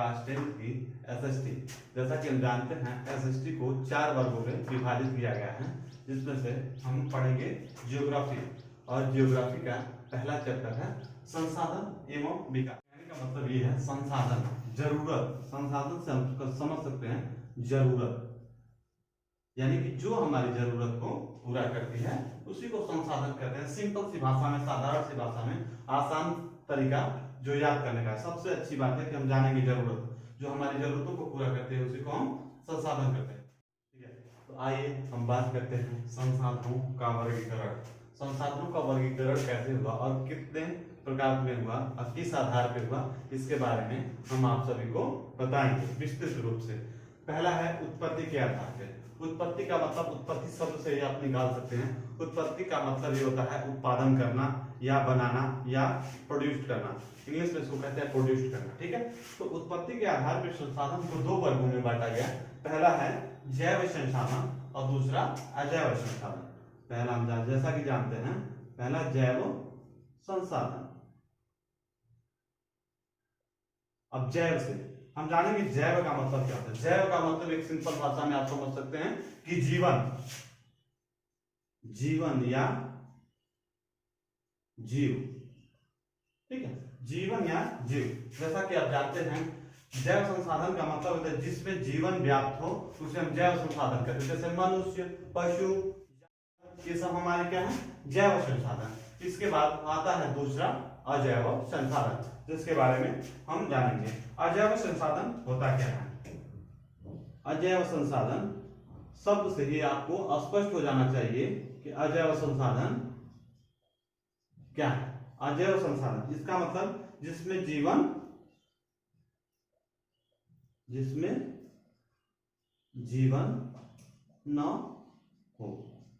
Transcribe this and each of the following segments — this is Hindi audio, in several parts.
कास्ट की एसएसटी। जैसा कि हम जानते हैं एसएसटी को 4 वर्गों में विभाजित किया गया है, जिसमें से हम पढ़ेंगे जियोग्राफी, और जियोग्राफी का पहला चैप्टर है संसाधन एवं विकास। कहने का मतलब ये है संसाधन, जरूरत, संसाधन से हम समझ सकते हैं जरूरत, यानी कि जो हमारी जरूरत को पूरा करती है उसी को संसाधन कहते हैं। सिंपल सी भाषा में, साधारण सी भाषा में, आसान तरीका जो याद करने का। सबसे अच्छी बात है कि हम जानेंगे जरूरत, जो हमारी जरूरतों को पूरा करते हैं उसी को हम संसाधन कहते हैं। ठीक है, तो आइए हम बात करते हैं संसाधनों का वर्गीकरण। संसाधनों का वर्गीकरण कैसे हुआ और कितने प्रकार में हुआ और किस आधार पर हुआ, इसके बारे में हम आप सभी को बताएंगे विस्तृत रूप से। पहला है उत्पत्ति के आधार पर। उत्पत्ति का मतलब, उत्पत्ति शब्द से ही आप निकाल सकते हैं। उत्पत्ति का मतलब ये होता है उत्पादन करना या बनाना या प्रोड्यूस करना। इंग्लिश में इसको कहते हैं प्रोड्यूस करना। ठीक है, तो उत्पत्ति के आधार पर संसाधन को 2 वर्गों में बांटा गया। पहला है जैव संसाधन और दूसरा अजैव संसाधन। पहला हम जैसा कि जानते हैं, पहला जैव संसाधन। अब जैव से हम जानेंगे जैव का मतलब क्या होता है। जैव का मतलब एक सिंपल भाषा में आप समझ सकते हैं कि जीवन, जीवन या जीव। ठीक है, जीवन या जीव। जैसा कि आप जानते हैं जैव संसाधन का मतलब होता है जिसमें जीवन व्याप्त हो, उसे हम जैव संसाधन कहते हैं। जैसे मनुष्य, पशु, ये सब हमारे क्या है, जैव संसाधन। इसके बाद आता है दूसरा अजैव संसाधन, जिसके बारे में हम जानेंगे। अजैव संसाधन होता क्या है? अजैव संसाधन शब्द से ही आपको स्पष्ट हो जाना चाहिए कि अजैव संसाधन क्या है। अजैव संसाधन इसका मतलब जिसमें जीवन, जिसमें जीवन न हो।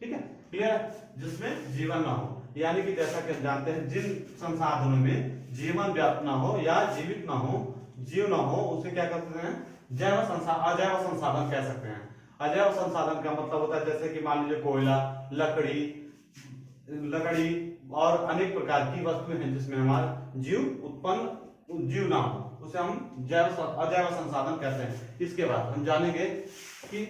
ठीक है, क्लियर है, जिसमें जीवन ना हो, यानी कि जैसा कि हम जानते हैं जिन संसाधनों में जीवन व्याप्त ना हो या जीवित ना हो, जीव ना हो, उसे क्या कहते हैं, जैव संसाधन, अजैव संसाधन कह सकते हैं। अजैव संसाधन का मतलब होता है जैसे कि मान लीजिए कोयला, लकड़ी और अनेक प्रकार की वस्तुएं हैं जिसमें हमारा जीव ना हो, उसे हम अजैव संसाधन कहते हैं। इसके बाद हम जानेंगे कि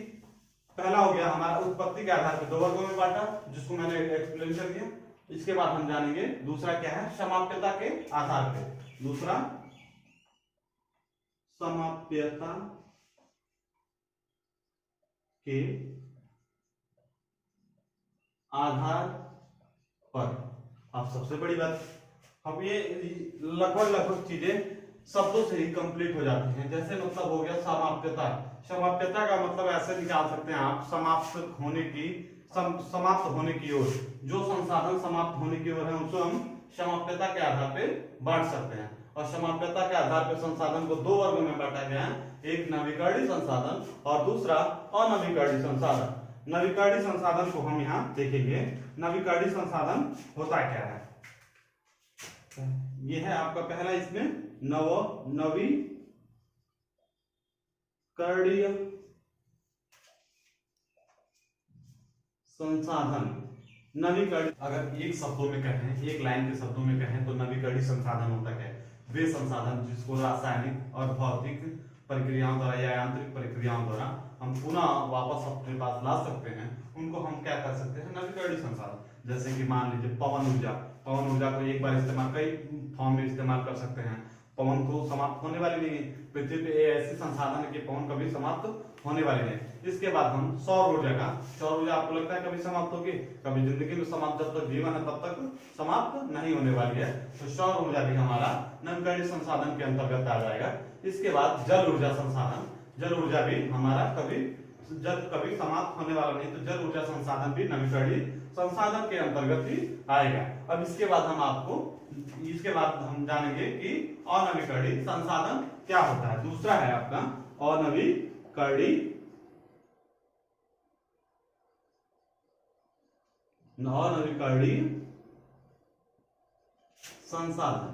पहला हो गया हमारा उत्पत्ति के आधार पर 2 वर्गों में बांटा, जिसको मैंने एक्सप्लेन कर दिया। इसके बाद हम जानेंगे दूसरा क्या है, समाप्यता के आधार पर। दूसरा समाप्यता के आधार पर। अब सबसे बड़ी बात, अब ये लगभग चीजें शब्दों से ही कंप्लीट हो जाती हैं। जैसे मतलब हो गया समाप्यता। समाप्यता का मतलब ऐसे निकाल सकते हैं आप, समाप्त होने की, समाप्त होने की ओर, जो संसाधन समाप्त होने की ओर है उसे हम समाप्यता के आधार पर बांट सकते हैं। और समाप्यता के आधार पर संसाधन को 2 वर्गों में बांटा गया है, एक नवीकरणीय संसाधन और दूसरा अनवीकरणीय संसाधन। नवीकरणीय संसाधन को हम यहाँ देखेंगे। नवीकरणीय संसाधन होता क्या है, ये है आपका पहला, इसमें नवीकरणीय संसाधन। नवीकरणीय, अगर एक शब्दों में कहें, एक लाइन के शब्दों में कहें तो नवीकरणीय संसाधन होता है वे संसाधन जिसको रासायनिक और भौतिक प्रक्रियाओं द्वारा या यांत्रिक प्रक्रियाओं द्वारा हम पुनः वापस अपने पास ला सकते हैं, उनको हम क्या कर सकते हैं, नवीकरणीय संसाधन। जैसे कि मान लीजिए पवन ऊर्जा, पवन ऊर्जा को एक बार इस्तेमाल कई फॉर्म में इस्तेमाल कर सकते हैं। पवन को समाप्त होने वाली नहीं, पृथ्वी पे ऐसे संसाधन है कि पवन कभी समाप्त होने वाले नहीं। इसके बाद हम सौर ऊर्जा का, सौर ऊर्जा आपको लगता है कभी समाप्त होगी? कभी जिंदगी में समाप्त, जब तक जीवन है तब तक समाप्त नहीं होने वाली है। तो सौर ऊर्जा भी हमारा नवीकरणीय संसाधन के अंतर्गत आ जाएगा। इसके बाद जल ऊर्जा संसाधन, जल ऊर्जा भी हमारा कभी समाप्त होने वाला नहीं, तो जल ऊर्जा संसाधन भी नवीकरणीय संसाधन के अंतर्गत ही आएगा। अब इसके बाद हम जानेंगे कि अनवीकरणीय संसाधन क्या होता है। दूसरा है आपका अनवीकरणीय संसाधन।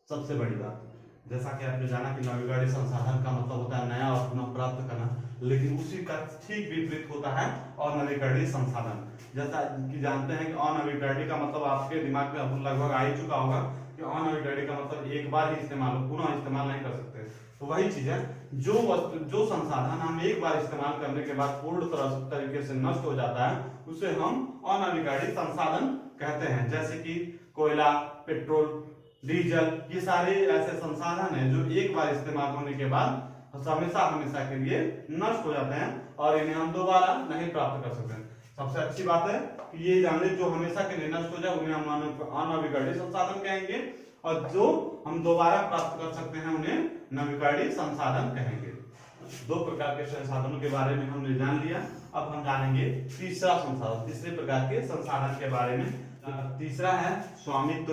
सबसे बड़ी बात, जैसा कि आपने जाना कि नवीकरणीय संसाधन का मतलब होता है नया और पुनः प्राप्त करना, लेकिन उसी का ठीक विपरीत होता है अनवीकरणीय संसाधन। जैसा कि जानते हैं कि अनवीकरणीय का मतलब आपके दिमाग में लगभग आ ही चुका होगा कि अनअविक्रयणीय का मतलब एक बार ही इस्तेमाल हो, पुनः इस्तेमाल नहीं कर सकते। तो वही चीज है, जो वस्तु जो संसाधन हम एक बार इस्तेमाल करने के बाद पूर्ण तरीके से नष्ट हो जाता है उसे हम अनअविक्रयणीय संसाधन कहते हैं। जैसे कि कोयला, पेट्रोल, डीजल, ये सारे ऐसे संसाधन हैं जो एक बार इस्तेमाल होने के बाद हमेशा हमेशा के लिए नष्ट हो जाते हैं और इन्हें हम दोबारा नहीं प्राप्त कर सकते। सबसे अच्छी बात है कि ये जान ले जो हमेशा के लिए नष्ट हो जाए उन्हें हम अनविकरणीय संसाधन कहेंगे और जो हम दोबारा प्राप्त कर सकते हैं उन्हें नवीकरणीय संसाधन कहेंगे। दो प्रकार के संसाधनों के बारे में हमने जान लिया। अब हम जानेंगे तीसरा संसाधन, तीसरे प्रकार के संसाधन के बारे में। तीसरा है स्वामित्व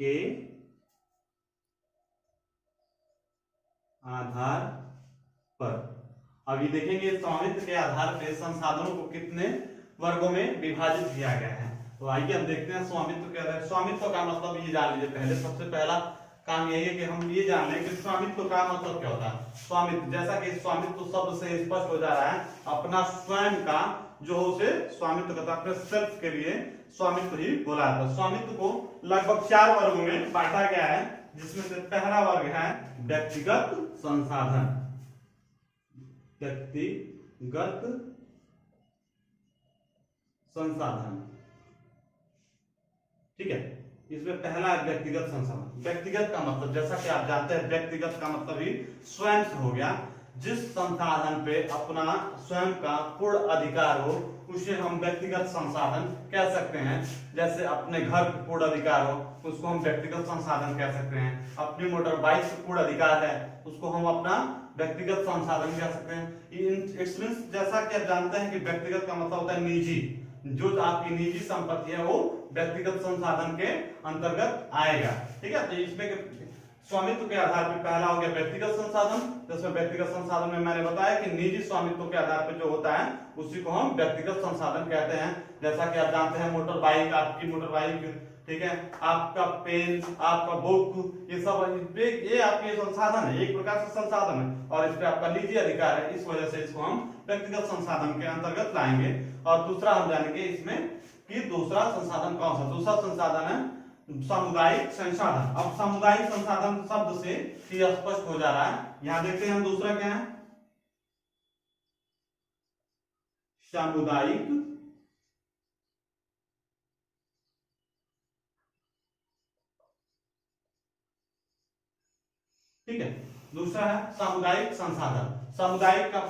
के आधार पर। अभी देखेंगे स्वामित्व के आधार पर संसाधनों को कितने वर्गों में विभाजित किया गया है। तो आइए हम देखते हैं स्वामित्व के आधार। स्वामित्व का मतलब ये जान लीजिए, पहले सबसे पहला काम यही है कि हम ये जान लें कि स्वामित्व का मतलब क्या होता है। स्वामित्व, जैसा कि स्वामित्व शब्द से स्पष्ट हो जा रहा है, अपना स्वयं का जो उसे स्वामित्व कहता है, अपने सेल्फ के लिए स्वामित्व ही बोला जाता है। स्वामित्व को लगभग 4 वर्गों में बांटा गया है, जिसमें से पहला वर्ग है व्यक्तिगत संसाधन। व्यक्तिगत संसाधन, ठीक है। इसमें पहला है व्यक्तिगत संसाधन। व्यक्तिगत का मतलब जैसा कि आप जानते हैं, व्यक्तिगत का मतलब ही स्वयं से हो गया। जिस संसाधन पे अपना स्वयं का पूर्ण अधिकार हो उसे हम व्यक्तिगत संसाधन कह सकते हैं। जैसे अपने घर पे पूर्ण अधिकार हो उसको हम व्यक्तिगत संसाधन कह सकते हैं। अपनी मोटर बाइक पे पूर्ण अधिकार है उसको हम अपना व्यक्तिगत संसाधन कह सकते हैं। इट्स मींस जैसा कि आप जानते हैं कि व्यक्तिगत का मतलब होता है निजी, जो आपकी निजी संपत्ति है वो व्यक्तिगत संसाधन के अंतर्गत आएगा, ठीक है। तो इसमें स्वामित्व के आधार पर पहला हो गया व्यक्तिगत संसाधन, जिसमें व्यक्तिगत संसाधन में मैंने बताया कि निजी स्वामित्व के आधार पर जो होता है उसी को हम व्यक्तिगत संसाधन कहते हैं। जैसा कि आप जानते हैं मोटर बाइक, आपकी मोटर बाइक, ठीक है, आपका पेन, आपका बुक, ये सब ये आपके संसाधन है, एक प्रकार से संसाधन है और इस पे आपका निजी अधिकार है। इस वजह से इसको हम व्यक्तिगत संसाधन के अंतर्गत लाएंगे। और दूसरा हम जानेंगे इसमें कि दूसरा संसाधन कौन सा। दूसरा संसाधन है सामुदायिक संसाधन। अब सामुदायिक संसाधन शब्द से ये स्पष्ट हो जा रहा है। यहां देखते हैं हम दूसरा क्या है, सामुदायिक ठीक है। दूसरा है सामुदायिक संसाधन। सामुदायिक का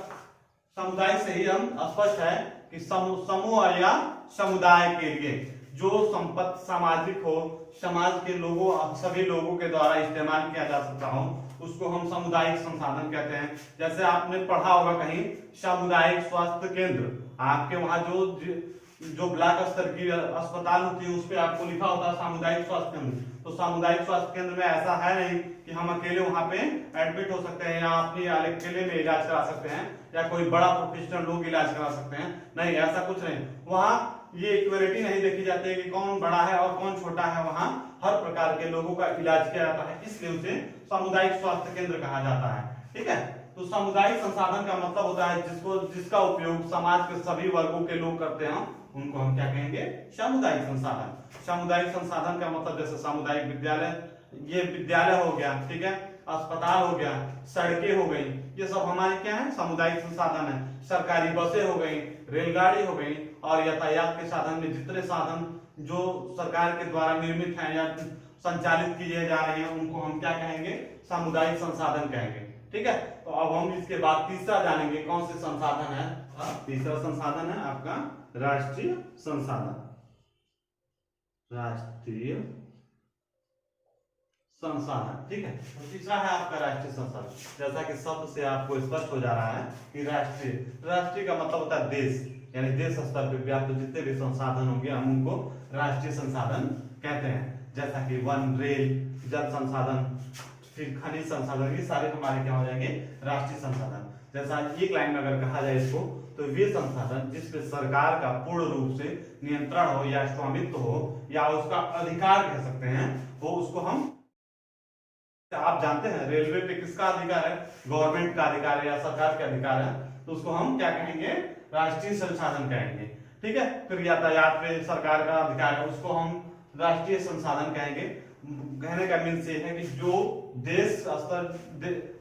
समुदाय से ही हम स्पष्ट है कि समूह या समुदाय के लिए जो संपत्ति सामाजिक हो, समाज के लोगों सभी लोगों के द्वारा इस्तेमाल किया जा सकता हो उसको हम सामुदायिक संसाधन कहते हैं। जैसे आपने पढ़ा होगा कहीं सामुदायिक स्वास्थ्य केंद्र, आपके वहां जो ब्लॉक स्तर की अस्पताल होती है उस पर आपको लिखा होता है सामुदायिक स्वास्थ्य केंद्र। तो सामुदायिक स्वास्थ्य केंद्र में ऐसा है नहीं कि हम अकेले वहां पे एडमिट हो सकते हैं या अपनी अकेले में इलाज करा सकते हैं या कोई बड़ा प्रोफेशनल लोग इलाज करा सकते हैं, नहीं, ऐसा कुछ नहीं। वहां ये इक्वलिटी नहीं देखी जाती है कि कौन बड़ा है और कौन छोटा है, वहां हर प्रकार के लोगों का इलाज किया जाता है, इसलिए उसे सामुदायिक स्वास्थ्य केंद्र कहा जाता है, ठीक है। तो सामुदायिक संसाधन का मतलब होता है जिसका उपयोग समाज के सभी वर्गों के लोग करते हैं, उनको हम क्या कहेंगे, सामुदायिक संसाधन। सामुदायिक संसाधन का मतलब जैसे सामुदायिक विद्यालय, ये विद्यालय हो गया, ठीक है, अस्पताल हो गया, सड़कें हो गई, ये सब हमारे क्या है, सामुदायिक संसाधन है। सरकारी बसें हो गई, रेलगाड़ी हो गई और यातायात के साधन में जितने साधन जो सरकार के द्वारा निर्मित हैं या संचालित किए जा रहे हैं उनको हम क्या कहेंगे, सामुदायिक संसाधन कहेंगे, ठीक है। तो अब हम इसके बाद तीसरा जानेंगे कौन से संसाधन है। तीसरा संसाधन है आपका राष्ट्रीय संसाधन। राष्ट्रीय संसाधन, ठीक है। तो तीसरा है आपका राष्ट्रीय संसाधन। जैसा कि शब्द से आपको स्पष्ट हो जा रहा है कि राष्ट्रीय का मतलब होता है देश, यानी देश स्तर पर व्याप्त जितने भी संसाधन होंगे हम उनको राष्ट्रीय संसाधन कहते हैं। जैसा कि वन, रेल, जल संसाधन, फिर खनिज संसाधन, ये सारे हमारे क्या हो जाएंगे, राष्ट्रीय संसाधन। जैसा एक लाइन में अगर कहा जाए इसको तो वे संसाधन जिसपे सरकार का पूर्ण रूप से नियंत्रण हो या स्वामित्व हो या उसका अधिकार कह सकते हैं, वो उसको हम, आप जानते हैं रेलवे पे किसका अधिकार है, गवर्नमेंट का अधिकार है या सरकार का अधिकार है, तो उसको हम क्या कहेंगे, राष्ट्रीय संसाधन कहेंगे। ठीक है। फिर यातायात पे सरकार का अधिकार है, उसको हम राष्ट्रीय संसाधन कहेंगे। कहने का मीन्स ये है कि जो देश स्तर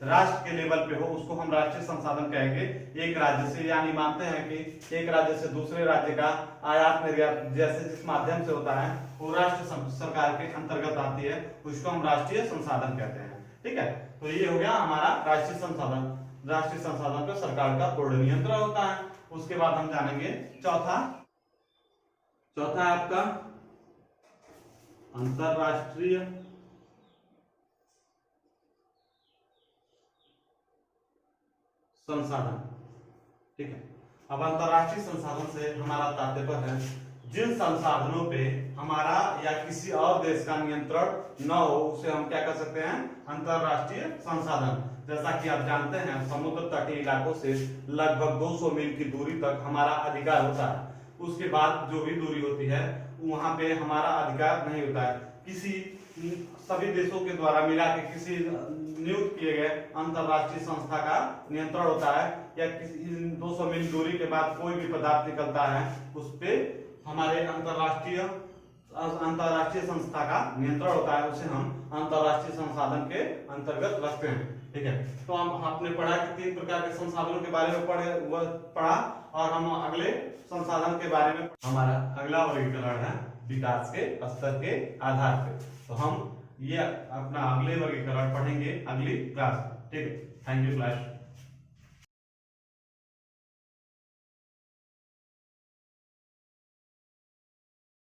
राष्ट्र के लेवल पे हो उसको हम राष्ट्रीय संसाधन कहेंगे। एक राज्य से, यानी मानते हैं कि एक राज्य से दूसरे राज्य का आयात निर्यात जैसे जिस माध्यम से होता है वो राष्ट्र सरकार के अंतर्गत आती है, उसको हम राष्ट्रीय संसाधन कहते हैं। ठीक है, तो ये हो गया हमारा राष्ट्रीय संसाधन। राष्ट्रीय संसाधन पर सरकार का पूर्ण नियंत्रण होता है। उसके बाद हम जानेंगे चौथा है आपका अंतरराष्ट्रीय संसाधन। ठीक है, अब अंतरराष्ट्रीय संसाधन से हमारा तात्पर्य है जिन संसाधनों पे हमारा या किसी और देश का नियंत्रण न हो उसे हम क्या कर सकते हैं, अंतरराष्ट्रीय संसाधन। जैसा कि आप जानते हैं समुद्र तटीय इलाकों से लगभग 200 मील की दूरी तक हमारा अधिकार होता है, उसके बाद जो भी दूरी होती है वहां पे हमारा अधिकार नहीं होता है। किसी सभी देशों के द्वारा मिला के किसी नियुक्त किए गए अंतरराष्ट्रीय संस्था का नियंत्रण होता है, या किसी 200 मील दूरी के बाद कोई भी पदार्थ निकलता है उस पे हमारे अंतरराष्ट्रीय संस्था का नियंत्रण होता है, उसे हम अंतरराष्ट्रीय संसाधन के अंतर्गत रखते हैं। ठीक है, तो हम आपने पढ़ा कि 3 प्रकार के संसाधनों के बारे में पढ़ा और हम अगले संसाधन के बारे में, हमारा अगला वर्गीकरण है विकास के स्तर के आधार पे। तो हम ये अपना अगले वर्गीकरण पढ़ेंगे अगली क्लास। ठीक है, थैंक यू क्लास।